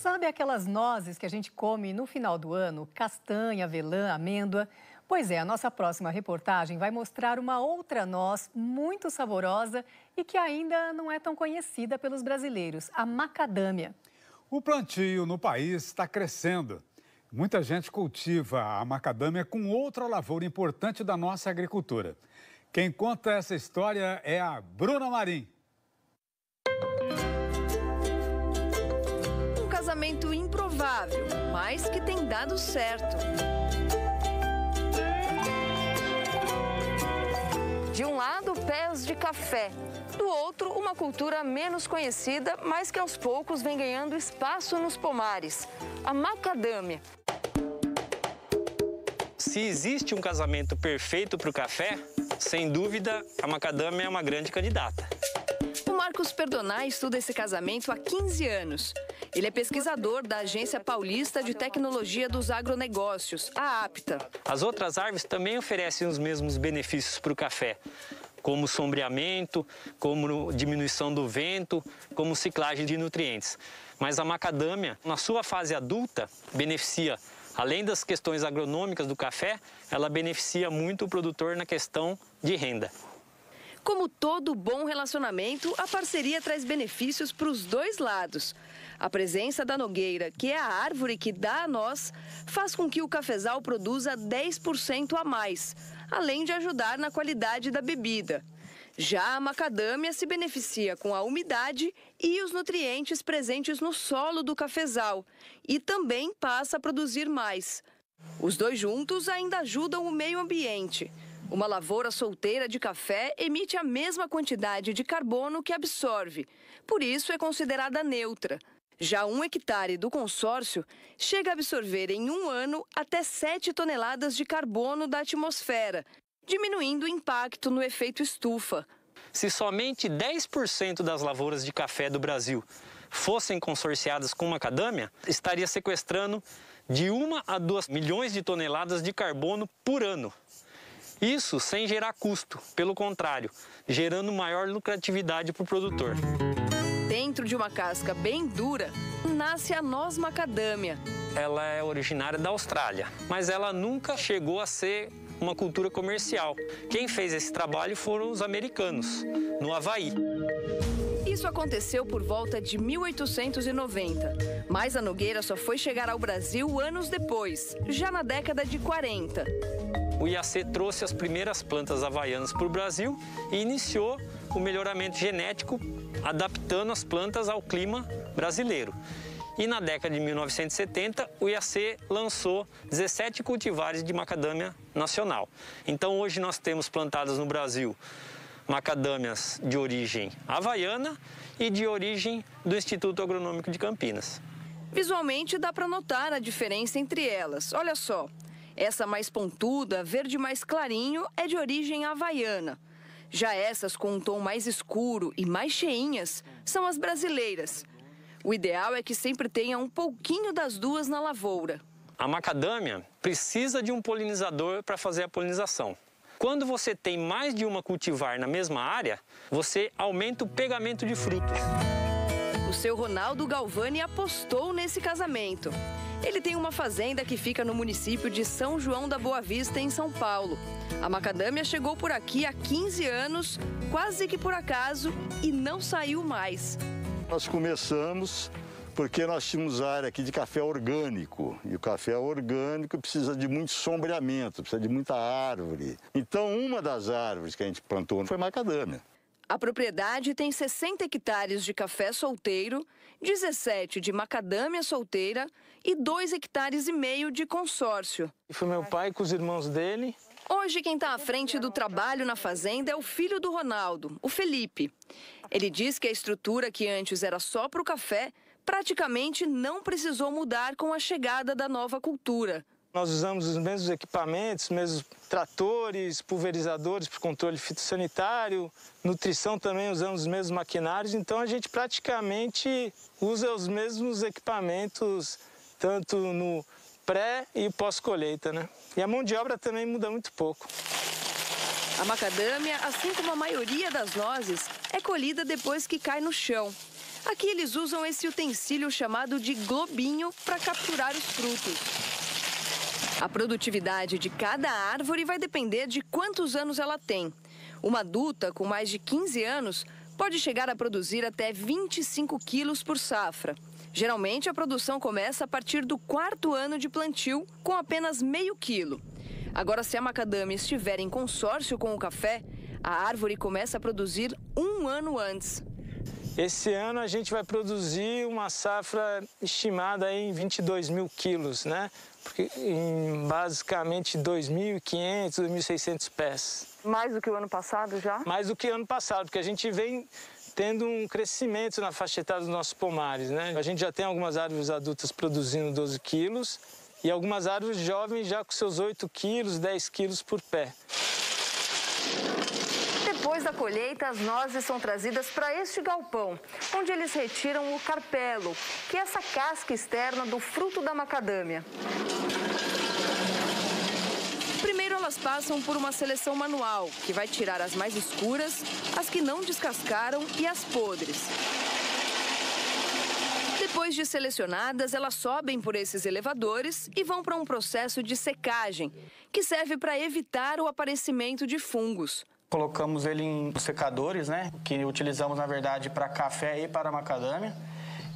Sabe aquelas nozes que a gente come no final do ano? Castanha, avelã, amêndoa? Pois é, a nossa próxima reportagem vai mostrar uma outra noz muito saborosa e que ainda não é tão conhecida pelos brasileiros, a macadâmia. O plantio no país está crescendo. Muita gente cultiva a macadâmia com outra lavoura importante da nossa agricultura. Quem conta essa história é a Bruna Marim. Um casamento improvável, mas que tem dado certo. De um lado, pés de café. Do outro, uma cultura menos conhecida, mas que aos poucos vem ganhando espaço nos pomares. A macadâmia. Se existe um casamento perfeito para o café, sem dúvida, a macadâmia é uma grande candidata. O Marcos Perdonay estuda esse casamento há 15 anos. Ele é pesquisador da Agência Paulista de Tecnologia dos Agronegócios, a APTA. As outras árvores também oferecem os mesmos benefícios para o café, como sombreamento, como diminuição do vento, como ciclagem de nutrientes. Mas a macadâmia, na sua fase adulta, beneficia, além das questões agronômicas do café, ela beneficia muito o produtor na questão de renda. Como todo bom relacionamento, a parceria traz benefícios para os dois lados. A presença da nogueira, que é a árvore que dá a noz, faz com que o cafezal produza 10% a mais, além de ajudar na qualidade da bebida. Já a macadâmia se beneficia com a umidade e os nutrientes presentes no solo do cafezal e também passa a produzir mais. Os dois juntos ainda ajudam o meio ambiente. Uma lavoura solteira de café emite a mesma quantidade de carbono que absorve, por isso é considerada neutra. Já 1 hectare do consórcio chega a absorver em um ano até 7 toneladas de carbono da atmosfera, diminuindo o impacto no efeito estufa. Se somente 10% das lavouras de café do Brasil fossem consorciadas com macadâmia, estaria sequestrando de 1 a 2 milhões de toneladas de carbono por ano. Isso sem gerar custo, pelo contrário, gerando maior lucratividade para o produtor. Dentro de uma casca bem dura, nasce a noz macadâmia. Ela é originária da Austrália, mas ela nunca chegou a ser uma cultura comercial. Quem fez esse trabalho foram os americanos, no Havaí. Isso aconteceu por volta de 1890, mas a nogueira só foi chegar ao Brasil anos depois, já na década de 40. O IAC trouxe as primeiras plantas havaianas para o Brasil e iniciou o melhoramento genético, adaptando as plantas ao clima brasileiro. E na década de 1970, o IAC lançou 17 cultivares de macadâmia nacional. Então hoje nós temos plantadas no Brasil macadâmias de origem havaiana e de origem do Instituto Agronômico de Campinas. Visualmente dá para notar a diferença entre elas. Olha só, essa mais pontuda, verde mais clarinho, é de origem havaiana. Já essas com um tom mais escuro e mais cheinhas são as brasileiras. O ideal é que sempre tenha um pouquinho das duas na lavoura. A macadâmia precisa de um polinizador para fazer a polinização. Quando você tem mais de uma cultivar na mesma área, você aumenta o pegamento de frutos. O seu Ronaldo Galvani apostou nesse casamento. Ele tem uma fazenda que fica no município de São João da Boa Vista, em São Paulo. A macadâmia chegou por aqui há 15 anos, quase que por acaso, e não saiu mais. Nós começamos porque nós tínhamos área aqui de café orgânico. E o café orgânico precisa de muito sombreamento, precisa de muita árvore. Então, uma das árvores que a gente plantou foi macadâmia. A propriedade tem 60 hectares de café solteiro, 17 de macadâmia solteira e 2,5 hectares de consórcio. Foi meu pai com os irmãos dele. Hoje quem está à frente do trabalho na fazenda é o filho do Ronaldo, o Felipe. Ele diz que a estrutura que antes era só para o café praticamente não precisou mudar com a chegada da nova cultura. Nós usamos os mesmos equipamentos, os mesmos tratores, pulverizadores para controle fitossanitário, nutrição também usamos os mesmos maquinários, então a gente praticamente usa os mesmos equipamentos, tanto no pré e pós-colheita, né? E a mão de obra também muda muito pouco. A macadâmia, assim como a maioria das nozes, é colhida depois que cai no chão. Aqui eles usam esse utensílio chamado de globinho para capturar os frutos. A produtividade de cada árvore vai depender de quantos anos ela tem. Uma adulta com mais de 15 anos pode chegar a produzir até 25 quilos por safra. Geralmente, a produção começa a partir do 4º ano de plantio, com apenas meio quilo. Agora, se a macadâmia estiver em consórcio com o café, a árvore começa a produzir 1 ano antes. Esse ano a gente vai produzir uma safra estimada em 22 mil quilos, né? Porque em basicamente 2.500, 2.600 pés. Mais do que o ano passado já? Mais do que ano passado, porque a gente vem tendo um crescimento na faixa etária dos nossos pomares, né? A gente já tem algumas árvores adultas produzindo 12 quilos e algumas árvores jovens já com seus 8 quilos, 10 quilos por pé. Depois da colheita, as nozes são trazidas para este galpão, onde eles retiram o carpelo, que é essa casca externa do fruto da macadâmia. Primeiro, elas passam por uma seleção manual, que vai tirar as mais escuras, as que não descascaram e as podres. Depois de selecionadas, elas sobem por esses elevadores e vão para um processo de secagem, que serve para evitar o aparecimento de fungos. Colocamos ele em secadores, né, que utilizamos, na verdade, para café e para macadâmia.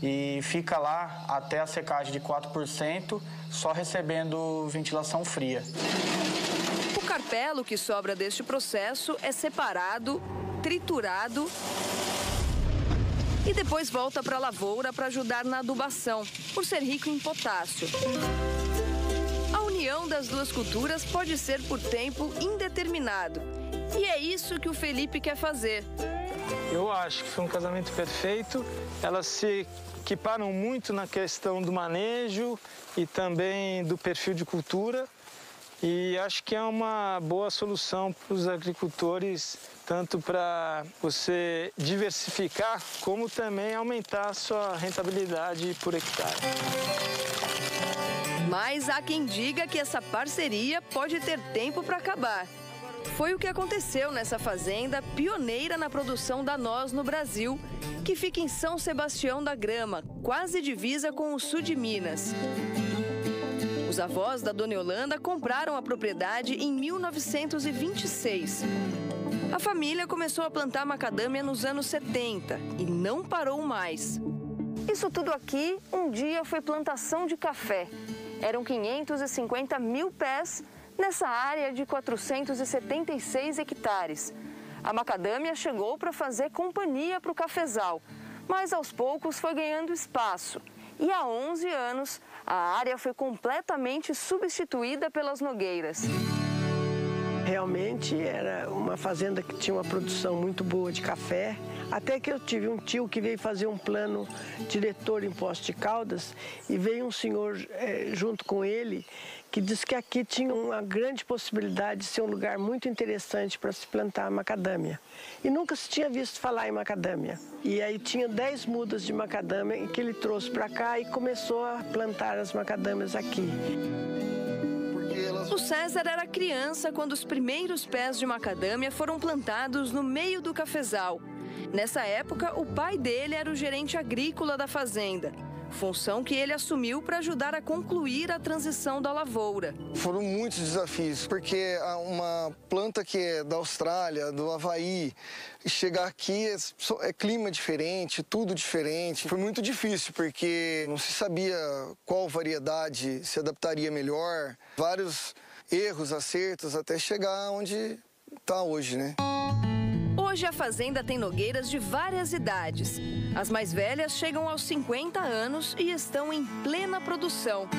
E fica lá até a secagem de 4%, só recebendo ventilação fria. O carpelo que sobra deste processo é separado, triturado e depois volta para a lavoura para ajudar na adubação, por ser rico em potássio. A união das duas culturas pode ser por tempo indeterminado. E é isso que o Felipe quer fazer. Eu acho que foi um casamento perfeito. Elas se equiparam muito na questão do manejo e também do perfil de cultura. E acho que é uma boa solução para os agricultores, tanto para você diversificar, como também aumentar a sua rentabilidade por hectare. Mas há quem diga que essa parceria pode ter tempo para acabar. Foi o que aconteceu nessa fazenda pioneira na produção da noz no Brasil, que fica em São Sebastião da Grama, quase divisa com o sul de Minas. Os avós da Dona Yolanda compraram a propriedade em 1926. A família começou a plantar macadâmia nos anos 70 e não parou mais. Isso tudo aqui, um dia, foi plantação de café. Eram 550 mil pés nessa área de 476 hectares. A macadâmia chegou para fazer companhia para o cafezal, mas aos poucos foi ganhando espaço. E há 11 anos, a área foi completamente substituída pelas nogueiras. Realmente era uma fazenda que tinha uma produção muito boa de café. Até que eu tive um tio que veio fazer um plano diretor em Poços de Caldas e veio um senhor junto com ele que disse que aqui tinha uma grande possibilidade de ser um lugar muito interessante para se plantar macadâmia. E nunca se tinha visto falar em macadâmia. E aí tinha 10 mudas de macadâmia que ele trouxe para cá e começou a plantar as macadâmias aqui. O César era criança quando os primeiros pés de macadâmia foram plantados no meio do cafezal. Nessa época, o pai dele era o gerente agrícola da fazenda, função que ele assumiu para ajudar a concluir a transição da lavoura. Foram muitos desafios, porque uma planta que é da Austrália, do Havaí, chegar aqui é clima diferente, tudo diferente. Foi muito difícil, porque não se sabia qual variedade se adaptaria melhor. Vários erros, acertos, até chegar onde está hoje, né? Hoje a fazenda tem nogueiras de várias idades. As mais velhas chegam aos 50 anos e estão em plena produção.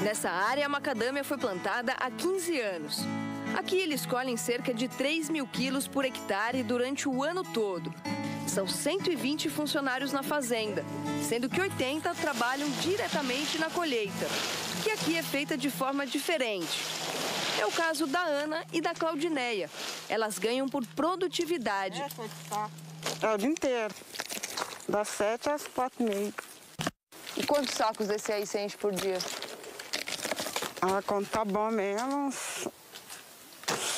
Nessa área, a macadâmia foi plantada há 15 anos. Aqui eles colhem cerca de 3 mil quilos por hectare durante o ano todo. São 120 funcionários na fazenda, sendo que 80 trabalham diretamente na colheita, que aqui é feita de forma diferente. É o caso da Ana e da Claudineia. Elas ganham por produtividade. É o dia inteiro, das 7 às 4h30. E quantos sacos desse aí você enche por dia? Quando tá bom mesmo, uns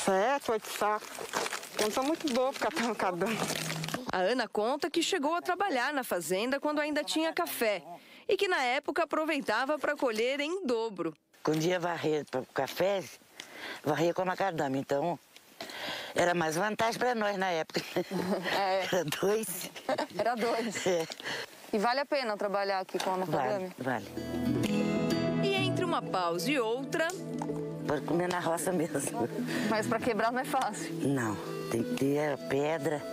7, 8 sacos. Quando tá muito boa, ficar macadâmia. A Ana conta que chegou a trabalhar na fazenda quando ainda tinha café e que na época aproveitava para colher em dobro. Quando ia varrer para o café, varria com a macadâmia, então era mais vantagem para nós na época. Era 2. Era 2. É. E vale a pena trabalhar aqui com a macadâmia? Vale. E entre uma pausa e outra... Pode comer na roça mesmo. Mas para quebrar não é fácil. Não, tem que ter a pedra.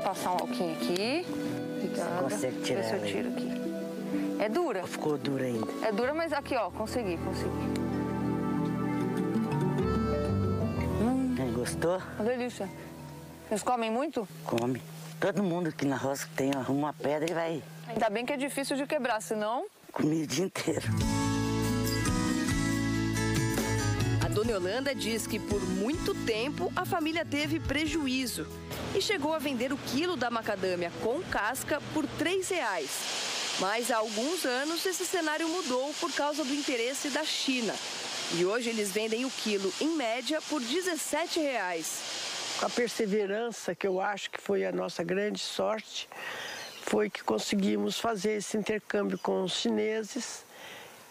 Passar um alquinho aqui. Obrigada. Consegue tirar. Ver se eu tiro aqui. É dura? Ficou dura ainda. É dura, mas aqui, ó, consegui. Gostou? Uma delícia. Vocês comem muito? Come. Todo mundo aqui na roça que tem uma pedra e vai. Ainda bem que é difícil de quebrar, senão... Comi o dia inteiro. A dona Yolanda diz que por muito tempo a família teve prejuízo e chegou a vender o quilo da macadâmia com casca por R$3. Mas há alguns anos esse cenário mudou por causa do interesse da China. E hoje eles vendem o quilo, em média, por R$17. A perseverança, que eu acho que foi a nossa grande sorte, foi que conseguimos fazer esse intercâmbio com os chineses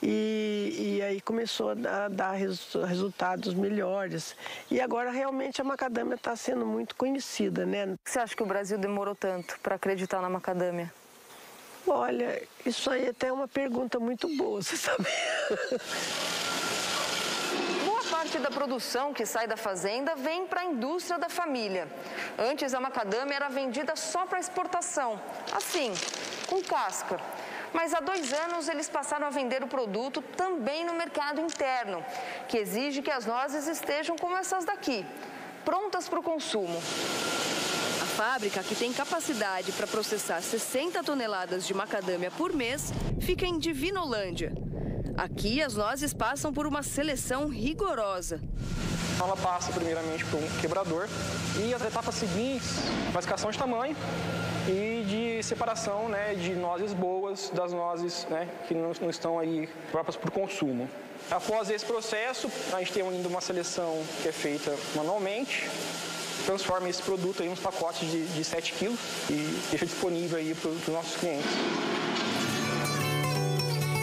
e aí começou a dar resultados melhores. E agora realmente a macadâmia está sendo muito conhecida, né? Por que você acha que o Brasil demorou tanto para acreditar na macadâmia? Olha, isso aí até é uma pergunta muito boa, você sabe? Boa parte da produção que sai da fazenda vem para a indústria da família. Antes, a macadâmia era vendida só para exportação, assim, com casca. Mas há 2 anos eles passaram a vender o produto também no mercado interno, que exige que as nozes estejam como essas daqui, prontas para o consumo. A fábrica, que tem capacidade para processar 60 toneladas de macadâmia por mês, fica em Divinolândia. Aqui, as nozes passam por uma seleção rigorosa. Ela passa primeiramente por um quebrador e as etapas seguintes, classificação de tamanho e de separação, né, de nozes boas das nozes, né, que não estão aí próprias para o consumo. Após esse processo, a gente tem ainda uma seleção que é feita manualmente, transforma esse produto em uns pacotes de 7 quilos e deixa disponível aí para os nossos clientes.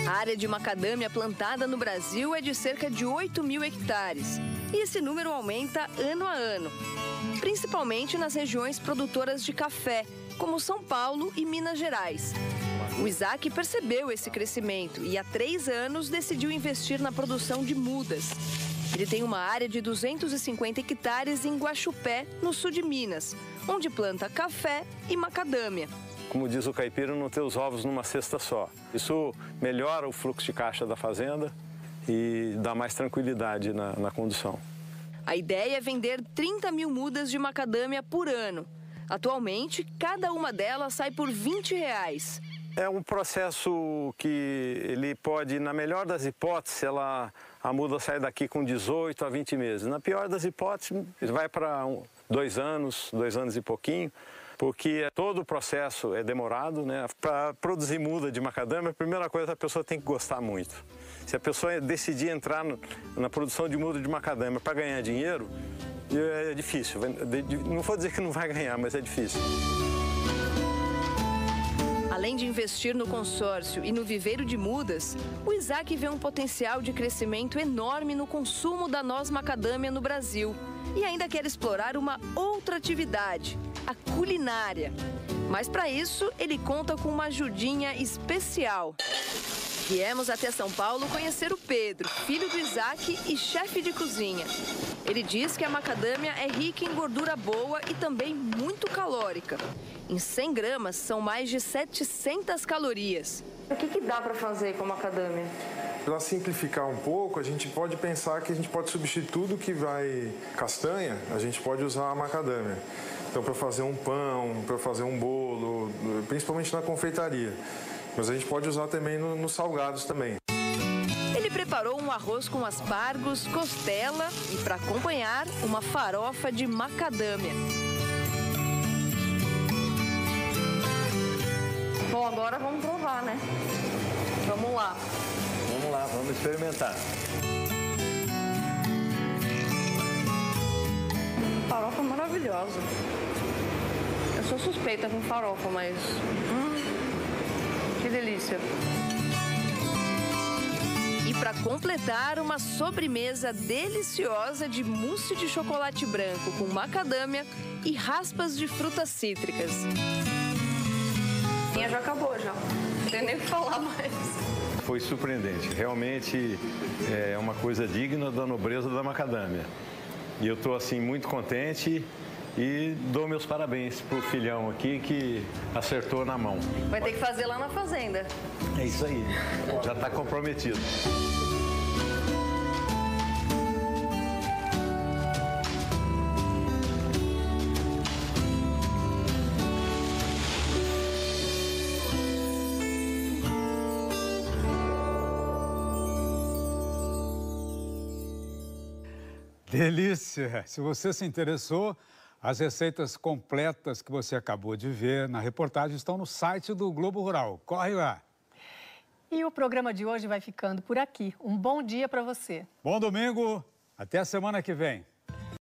A área de macadâmia plantada no Brasil é de cerca de 8.000 hectares. E esse número aumenta ano a ano, principalmente nas regiões produtoras de café, como São Paulo e Minas Gerais. O Isaac percebeu esse crescimento e há 3 anos decidiu investir na produção de mudas. Ele tem uma área de 250 hectares em Guaxupé, no sul de Minas, onde planta café e macadâmia. Como diz o caipira, não ter os ovos numa cesta só. Isso melhora o fluxo de caixa da fazenda e dá mais tranquilidade na condução. A ideia é vender 30.000 mudas de macadâmia por ano. Atualmente, cada uma delas sai por R$20. É um processo que ele pode, na melhor das hipóteses, a muda sai daqui com 18 a 20 meses. Na pior das hipóteses, vai para 2 anos, 2 anos e pouquinho, porque todo o processo é demorado, né? Para produzir muda de macadâmia, a primeira coisa a pessoa tem que gostar muito. Se a pessoa decidir entrar na produção de muda de macadâmia para ganhar dinheiro, é difícil. Não vou dizer que não vai ganhar, mas é difícil. Além de investir no consórcio e no viveiro de mudas, o Isaac vê um potencial de crescimento enorme no consumo da noz macadâmia no Brasil. E ainda quer explorar uma outra atividade, a culinária. Mas para isso, ele conta com uma ajudinha especial. Viemos até São Paulo conhecer o Pedro, filho do Isaac e chefe de cozinha. Ele diz que a macadâmia é rica em gordura boa e também muito calórica. Em 100 gramas, são mais de 700 calorias. O que dá para fazer com a macadâmia? Para simplificar um pouco, a gente pode pensar que a gente pode substituir tudo que vai castanha, a gente pode usar a macadâmia. Então, para fazer um pão, para fazer um bolo, principalmente na confeitaria. Mas a gente pode usar também nos salgados também. Ele preparou um arroz com aspargos, costela e, para acompanhar, uma farofa de macadâmia. Bom, agora vamos provar, né? Vamos lá. Vamos lá, vamos experimentar. Farofa maravilhosa. Eu sou suspeita com farofa, mas... que delícia. E para completar, uma sobremesa deliciosa de mousse de chocolate branco com macadâmia e raspas de frutas cítricas. Minha já acabou, já. Não tem nem o que falar mais. Foi surpreendente. Realmente é uma coisa digna da nobreza da macadâmia. E eu estou, assim, muito contente e dou meus parabéns pro filhão aqui que acertou na mão. Vai ter que fazer lá na fazenda. É isso aí. Já está comprometido. Delícia! Se você se interessou, as receitas completas que você acabou de ver na reportagem estão no site do Globo Rural. Corre lá! E o programa de hoje vai ficando por aqui. Um bom dia para você. Bom domingo, até a semana que vem.